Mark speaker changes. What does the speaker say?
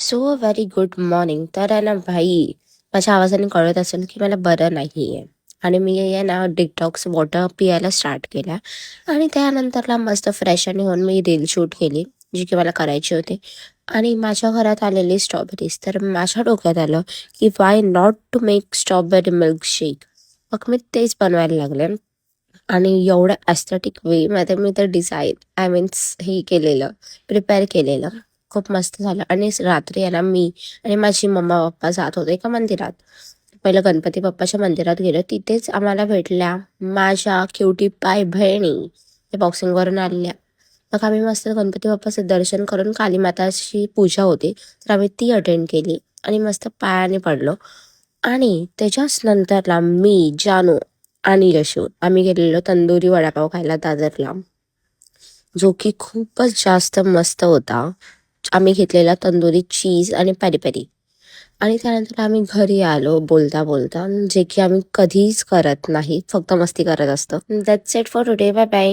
Speaker 1: So very good morning. तर आहे ना भाई, माझ्या आवाजाने कळत असेल की मला बरं नाही आहे. आणि मी आहे ना डिटॉक्स वॉटर पियायला स्टार्ट केला. आणि त्यानंतरला मस्त फ्रेश आणि होऊन मी रील शूट केली, जी की मला करायची होती. आणि माझ्या घरात आलेली स्ट्रॉबेरीज, तर माझ्या डोक्यात आलं की why not to make strawberry milkshake. मग मी तेच बनवायला लागले. आणि एवढं ॲस्थेटिक वेमध्ये मी ते डिझाईन मीन्स हे केलेलं, प्रिपेअर केलेलं. खूप मस्त झालं. आणि रात्री आहे ना मी आणि माझी मम्मा पप्पा जात होते एका मंदिरात. पहिलं गणपती बाप्पाच्या मंदिरात गेलो. तिथेच आम्हाला भेटल्या माझ्या क्युटी पाय बहिणी, ते बॉक्सिंगवरून आलेल्या. मग आम्ही मस्त गणपती बाप्पाचं दर्शन करून, कालीमाताची पूजा होती तर आम्ही ती अटेंड केली आणि मस्त पायाने पडलो. आणि त्याच्याच नंतरला मी, जानू आणि यशू आम्ही गेलेलो तंदुरी वडापाव खायला दादरला, जो की खूपच जास्त मस्त होता. आम्ही घेतलेला तंदुरी चीज आणि पेरी पेरी. आणि त्यानंतर आम्ही घरी आलो बोलता बोलता, जे की आम्ही कधीच करत नाही, फक्त मस्ती करत असतो. That's it for today. Bye bye.